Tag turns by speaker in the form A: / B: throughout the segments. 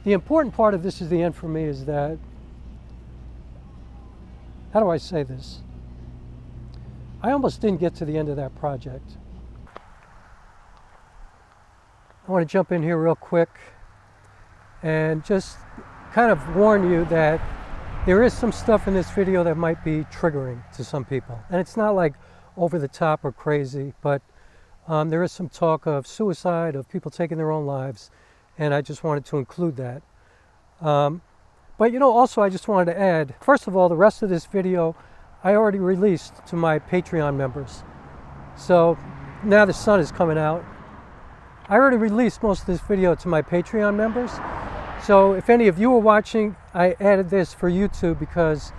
A: The important part of This Is the End for me is that, how do I say this? I almost didn't get to the end of that project. I want to jump in here real quick and just kind of warn you that there is some stuff in this video that might be triggering to some people. And it's not like over the top or crazy, but there is some talk of suicide, of people taking their own lives, and I just wanted to include that. But you know, also I just wanted to add, first of all, the rest of this video I already released to my Patreon members. So now the sun is coming out. I already released most of this video to my Patreon members. So if any of you are watching, I added this for YouTube because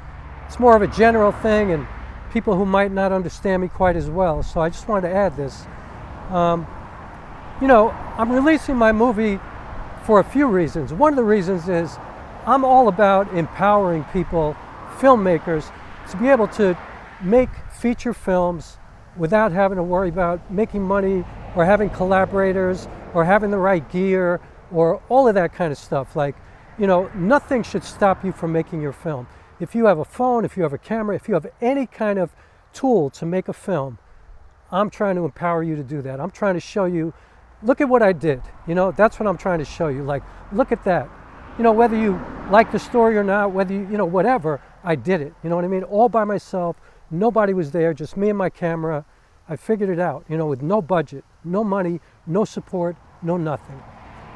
A: it's more of a general thing and people who might not understand me quite as well. So I just wanted to add this. You know, I'm releasing my movie for a few reasons. One of the reasons is I'm all about empowering people, filmmakers, to be able to make feature films without having to worry about making money or having collaborators or having the right gear or all of that kind of stuff. Like, you know, nothing should stop you from making your film. If you have a phone, if you have a camera, if you have any kind of tool to make a film, I'm trying to empower you to do that. I'm trying to show you, look at what I did. You know, that's what I'm trying to show you. Like, look at that. You know, whether you like the story or not, whether you know, whatever, I did it. You know what I mean? All by myself. Nobody was there, just me and my camera. I figured it out, you know, with no budget, no money, no support, no nothing.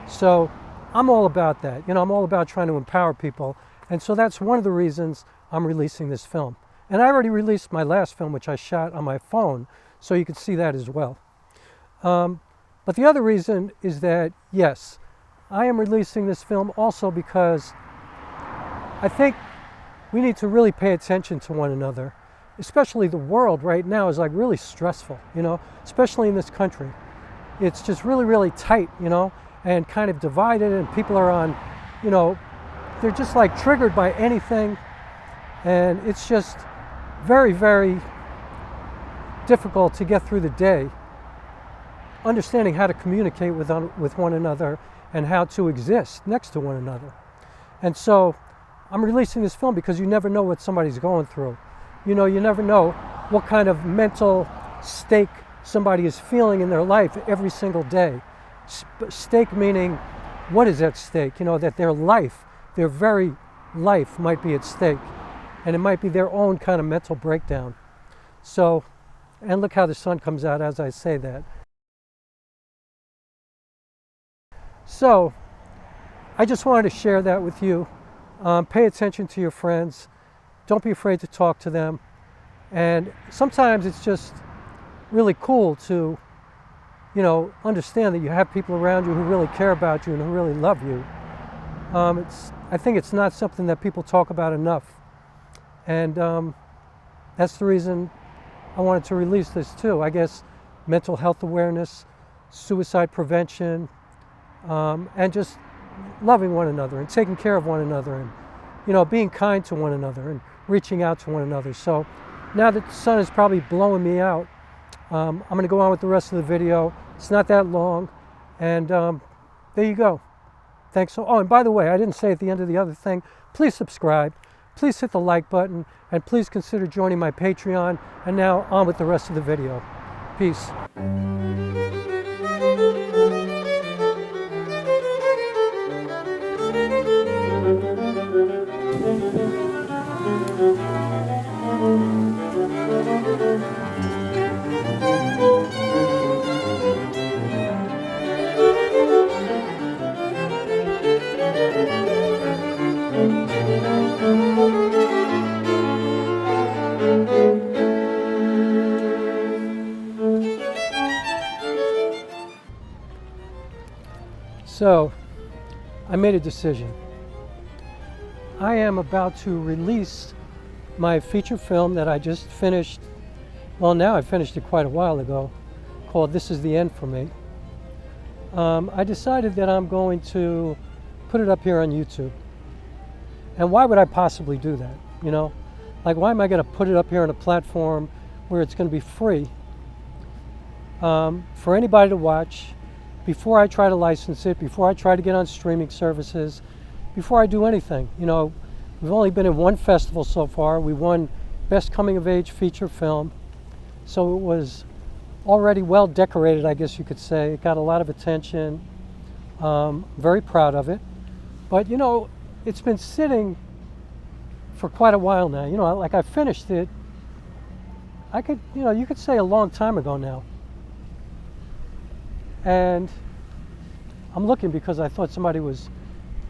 A: So I'm all about that. You know, I'm all about trying to empower people. And so that's one of the reasons I'm releasing this film. And I already released my last film, which I shot on my phone, so you can see that as well. But the other reason is that, yes, I am releasing this film also because I think we need to really pay attention to one another. Especially the world right now is like really stressful, you know, especially in this country. It's just really, really tight, you know, and kind of divided, and people are on, you know, they're just like triggered by anything. And it's just very, very difficult to get through the day understanding how to communicate with one another and how to exist next to one another. And so I'm releasing this film because you never know what somebody's going through. You know, you never know what kind of mental stake somebody is feeling in their life every single day. Stake meaning, what is at stake? You know, that their life, their very life might be at stake. And it might be their own kind of mental breakdown. So, and look how the sun comes out as I say that. So, I just wanted to share that with you. Pay attention to your friends. Don't be afraid to talk to them. And sometimes it's just really cool to, you know, understand that you have people around you who really care about you and who really love you. I think it's not something that people talk about enough. And that's the reason I wanted to release this too. I guess mental health awareness, suicide prevention, and just loving one another and taking care of one another and, you know, being kind to one another and reaching out to one another. So now that the sun is probably blowing me out, I'm going to go on with the rest of the video. It's not that long. And there you go. Thanks. Oh, and by the way, I didn't say at the end of the other thing, please subscribe. Please hit the like button. And please consider joining my Patreon. And now on with the rest of the video. Peace. So, I made a decision. I am about to release my feature film that I just finished. Well, now I finished it quite a while ago, called This Is the End for Me. I decided that I'm going to put it up here on YouTube. And why would I possibly do that? You know, like, why am I going to put it up here on a platform where it's going to be free for anybody to watch? before I try to license it, before I try to get on streaming services, before I do anything. You know, we've only been in one festival so far. We won Best Coming of Age Feature Film. So it was already well decorated, I guess you could say. It got a lot of attention. Very proud of it. But, you know, it's been sitting for quite a while now. You know, like I finished it, I could, you know, you could say a long time ago now. And I'm looking because I thought somebody was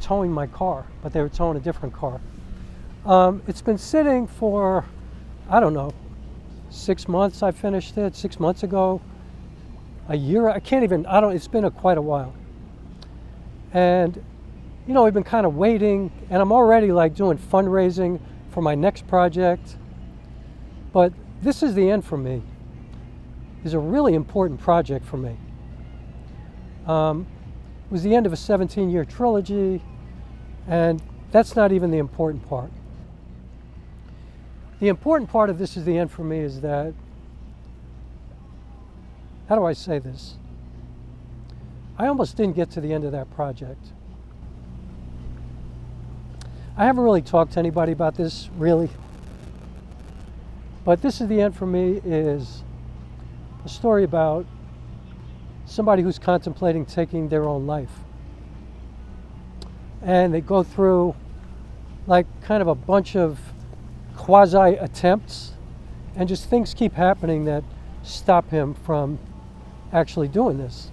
A: towing my car, but they were towing a different car. It's been sitting for, I don't know, 6 months. I finished it 6 months ago, a year. I can't even, it's been quite a while. And, you know, we've been kind of waiting, and I'm already like doing fundraising for my next project. But this is the end for me. It's a really important project for me. It was the end of a 17-year trilogy, and that's not even the important part. The important part of This Is the End for me is that, how do I say this? I almost didn't get to the end of that project. I haven't really talked to anybody about this, really. But This Is the End for me is a story about somebody who's contemplating taking their own life. And they go through like kind of a bunch of quasi attempts, and just things keep happening that stop him from actually doing this.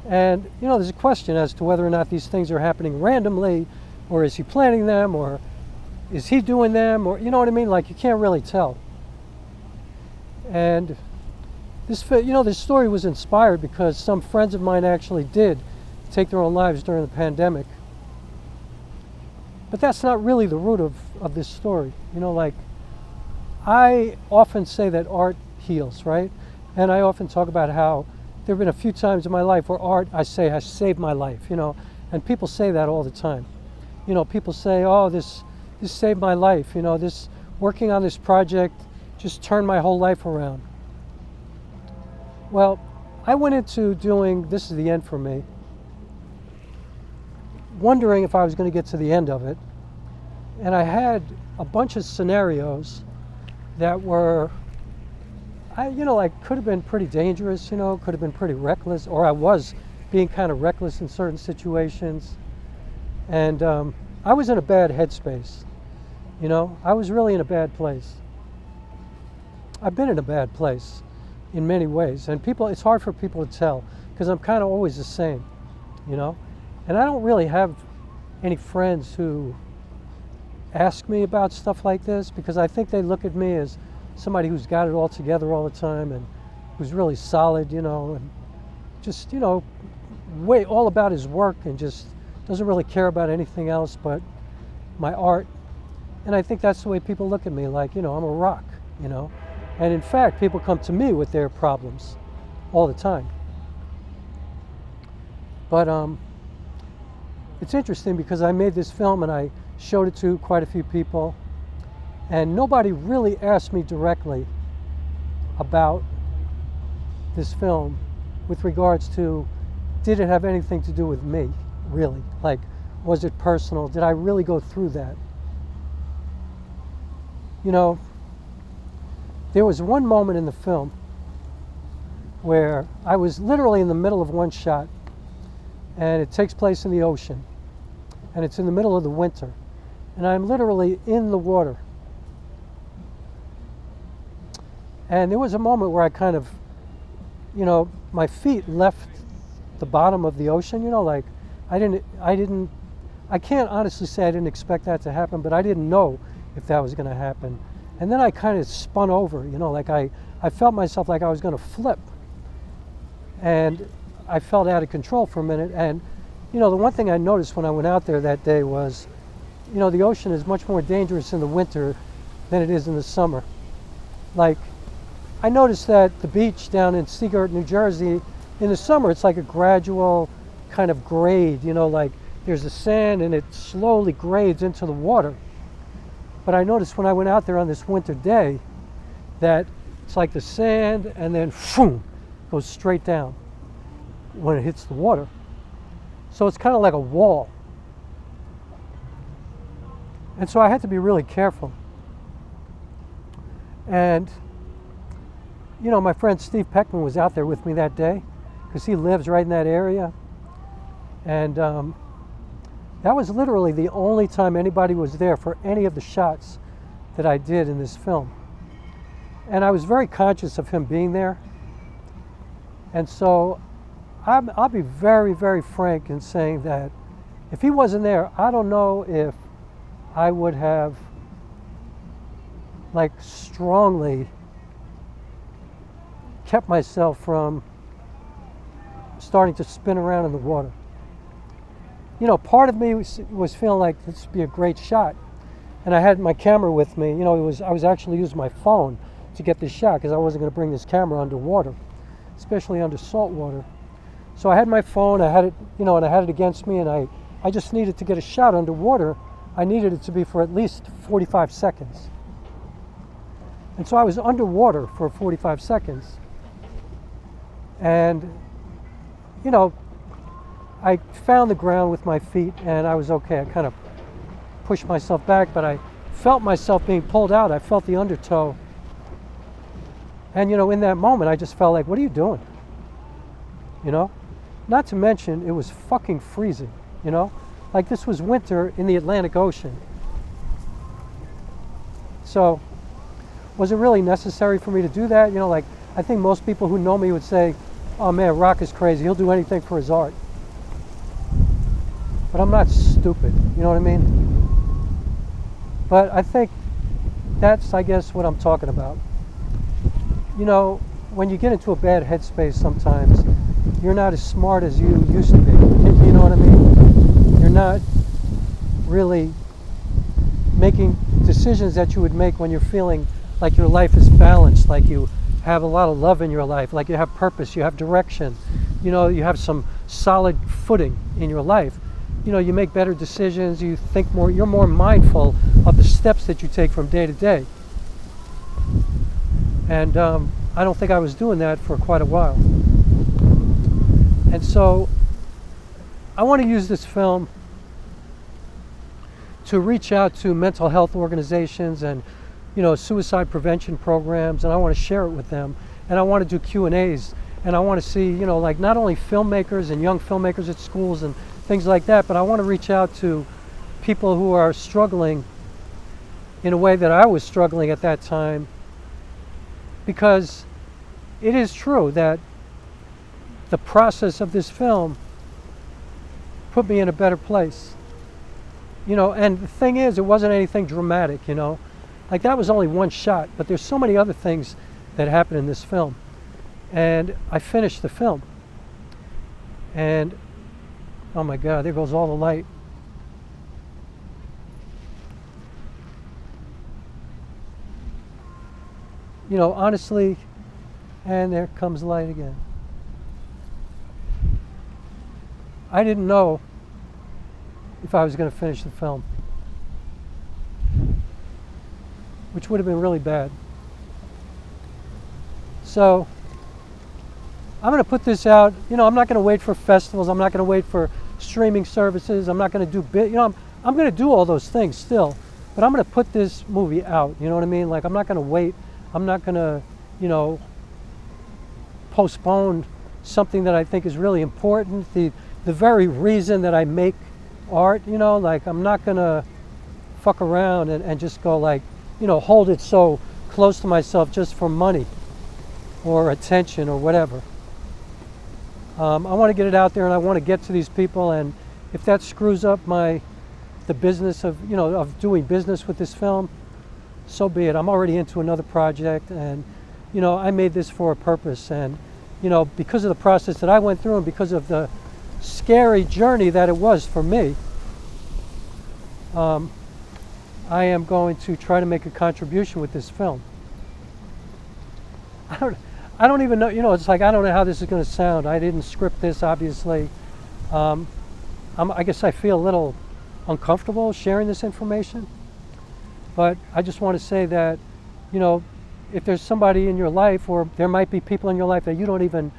A: And, you know, there's a question as to whether or not these things are happening randomly, or is he planning them, or is he doing them, or, you know what I mean? Like, you can't really tell. And this, you know, this story was inspired because some friends of mine actually did take their own lives during the pandemic. But that's not really the root of this story. You know, like, I often say that art heals, right? And I often talk about how there have been a few times in my life where art, I say, has saved my life, you know, and people say that all the time. You know, people say, oh, this saved my life, you know, this working on this project just turned my whole life around. Well, I went into doing This Is the End for me, wondering if I was going to get to the end of it. And I had a bunch of scenarios that were, you know, like could have been pretty dangerous, you know, could have been pretty reckless, or I was being kind of reckless in certain situations. And I was in a bad headspace, you know, I was really in a bad place. I've been in a bad place in many ways, and people, it's hard for people to tell because I'm kind of always the same, you know. And I don't really have any friends who ask me about stuff like this because I think they look at me as somebody who's got it all together all the time and who's really solid, you know, and just, you know, way all about his work and just doesn't really care about anything else but my art. And I think that's the way people look at me, like, you know, I'm a rock, you know. And in fact, people come to me with their problems all the time. But it's interesting because I made this film and I showed it to quite a few people, and nobody really asked me directly about this film with regards to, did it have anything to do with me, really? Like, was it personal? Did I really go through that? You know, there was one moment in the film where I was literally in the middle of one shot, and it takes place in the ocean, and it's in the middle of the winter, and I'm literally in the water. And there was a moment where I kind of, you know, my feet left the bottom of the ocean, you know, like I can't honestly say I didn't expect that to happen, but I didn't know if that was going to happen. And then I kind of spun over, you know, like I felt myself like I was going to flip. And I felt out of control for a minute. And, you know, the one thing I noticed when I went out there that day was, you know, the ocean is much more dangerous in the winter than it is in the summer. Like, I noticed that the beach down in Seagirt, New Jersey, in the summer, it's like a gradual kind of grade, you know, like there's the sand and it slowly grades into the water. But I noticed when I went out there on this winter day that it's like the sand and then boom, goes straight down. when it hits the water. So it's kind of like a wall. And so I had to be really careful. And, you know, my friend Steve Peckman was out there with me that day because he lives right in that area. And that was literally the only time anybody was there for any of the shots that I did in this film. And I was very conscious of him being there. And so I'll be very, very frank in saying that if he wasn't there, I don't know if I would have like strongly kept myself from starting to spin around in the water. You know, part of me was feeling like this would be a great shot. And I had my camera with me. You know, I was actually using my phone to get this shot because I wasn't going to bring this camera underwater, especially under salt water. So I had my phone, I had it, you know, and I had it against me, and I just needed to get a shot underwater. I needed it to be for at least 45 seconds. And so I was underwater for 45 seconds. And, you know, I found the ground with my feet and I was okay. I kind of pushed myself back, but I felt myself being pulled out. I felt the undertow. And, you know, in that moment, I just felt like, what are you doing? You know? Not to mention, it was fucking freezing, you know? Like this was winter in the Atlantic Ocean. So, was it really necessary for me to do that? You know, like, I think most people who know me would say, oh man, Rock is crazy. He'll do anything for his art. But I'm not stupid, you know what I mean? But I think that's, I guess, what I'm talking about. You know, when you get into a bad headspace sometimes, you're not as smart as you used to be. You know what I mean? You're not really making decisions that you would make when you're feeling like your life is balanced, like you have a lot of love in your life, like you have purpose, you have direction, you know, you have some solid footing in your life. You know, you make better decisions, you think more, you're more mindful of the steps that you take from day to day. And I don't think I was doing that for quite a while. And so I want to use this film to reach out to mental health organizations and, you know, suicide prevention programs, and I want to share it with them. And I want to do Q&As, and I want to see, you know, like not only filmmakers and young filmmakers at schools and things like that, but I want to reach out to people who are struggling in a way that I was struggling at that time, because it is true that the process of this film put me in a better place. You know, and the thing is, it wasn't anything dramatic, you know. Like that was only one shot, but there's so many other things that happened in this film. And I finished the film. And oh my God, there goes all the light. You know, honestly, and there comes light again. I didn't know if I was going to finish the film, which would have been really bad. So I'm going to put this out. You know, I'm not going to wait for festivals. I'm not going to wait for streaming services. I'm not going to do, you know, I'm going to do all those things still, but I'm going to put this movie out. You know what I mean? Like, I'm not going to wait. I'm not going to, you know, postpone something that I think is really important. The very reason that I make art, you know, like I'm not going to fuck around and just go like, you know, hold it so close to myself just for money or attention or whatever. I want to get it out there and I want to get to these people, and if that screws up the business of, you know, of doing business with this film, so be it. I'm already into another project, and, you know, I made this for a purpose, and, you know, because of the process that I went through and because of the scary journey that it was for me, I am going to try to make a contribution with this film. I don't even know, you know, it's like, I don't know how this is going to sound. I didn't script this, obviously. I guess I feel a little uncomfortable sharing this information, but I just want to say that, you know, if there's somebody in your life, or there might be people in your life that you don't even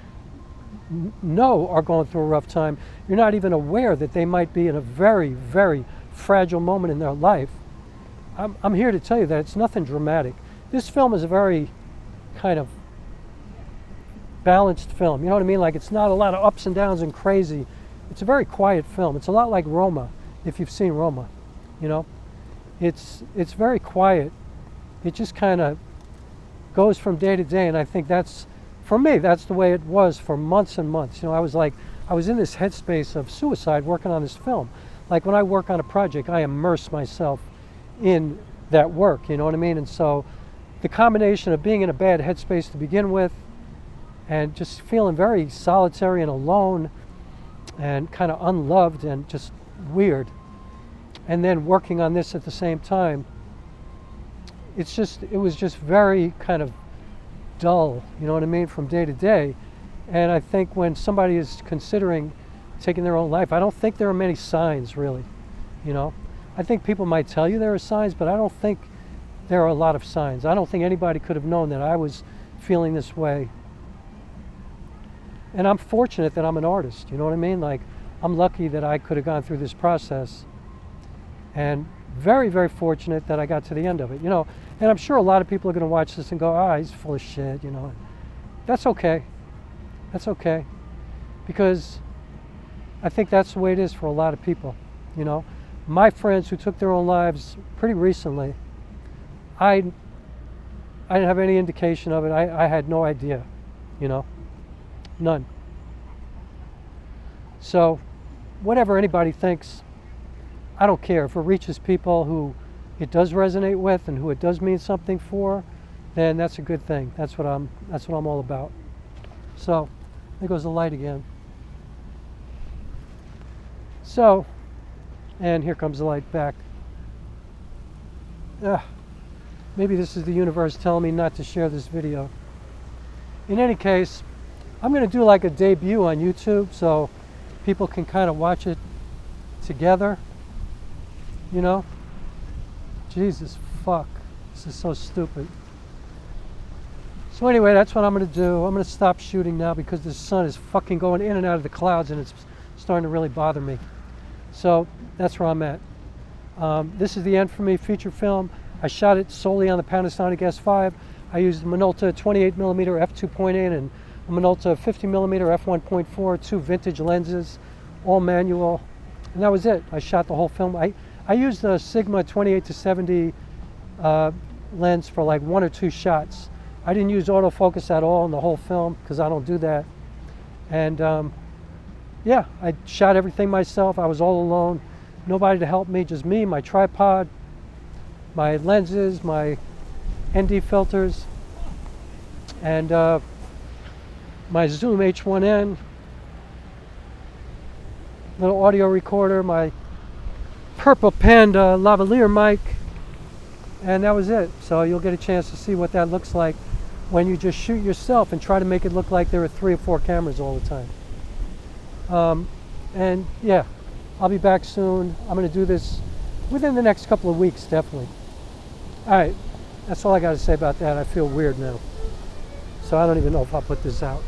A: know are going through a rough time. You're not even aware that they might be in a very, very fragile moment in their life. I'm here to tell you that it's nothing dramatic. This film is a very kind of balanced film. You know what I mean? Like, it's not a lot of ups and downs and crazy. It's a very quiet film. It's a lot like Roma, if you've seen Roma. You know, it's very quiet. It just kind of goes from day to day, and I think that's, for me, that's the way it was for months and months. You know, I was in this headspace of suicide working on this film. Like, when I work on a project, I immerse myself in that work, you know what I mean? And so the combination of being in a bad headspace to begin with and just feeling very solitary and alone and kind of unloved and just weird, and then working on this at the same time, it was just very kind of dull, you know what I mean, from day to day. And I think when somebody is considering taking their own life, I don't think there are many signs, really, you know. I think people might tell you there are signs, but I don't think there are a lot of signs. I don't think anybody could have known that I was feeling this way. And I'm fortunate that I'm an artist, you know what I mean? Like, I'm lucky that I could have gone through this process, and very, very fortunate that I got to the end of it, you know. And I'm sure a lot of people are going to watch this and go, ah, he's full of shit, you know. That's okay. That's okay. Because I think that's the way it is for a lot of people, you know. My friends who took their own lives pretty recently, I didn't have any indication of it. I had no idea, you know. None. So whatever anybody thinks, I don't care. If it reaches people who it does resonate with and who it does mean something for, then that's a good thing. That's what I'm all about. So there goes the light again. So, and here comes the light back. Maybe this is the universe telling me not to share this video. In any case, I'm going to do like a debut on YouTube so people can kind of watch it together, you know. Jesus fuck, this is so stupid. So anyway, that's what I'm going to do. I'm going to stop shooting now because the sun is fucking going in and out of the clouds and it's starting to really bother me. So that's where I'm at. This is the end for me feature film. I shot it solely on the Panasonic S5. I used the Minolta 28mm f2.8 and a Minolta 50mm f1.4, two vintage lenses, all manual, and that was it. I shot the whole film. I used the Sigma 28-70 lens for like 1 or 2 shots. I didn't use autofocus at all in the whole film because I don't do that. And yeah, I shot everything myself. I was all alone, nobody to help me, just me, my tripod, my lenses, my ND filters, and my Zoom H1N, little audio recorder, my Purple Panda lavalier mic, and that was it. So you'll get a chance to see what that looks like when you just shoot yourself and try to make it look like there are 3 or 4 cameras all the time. And yeah, I'll be back soon. I'm going to do this within the next couple of weeks, definitely. All right, that's all I got to say about that. I feel weird now, so I don't even know if I'll put this out.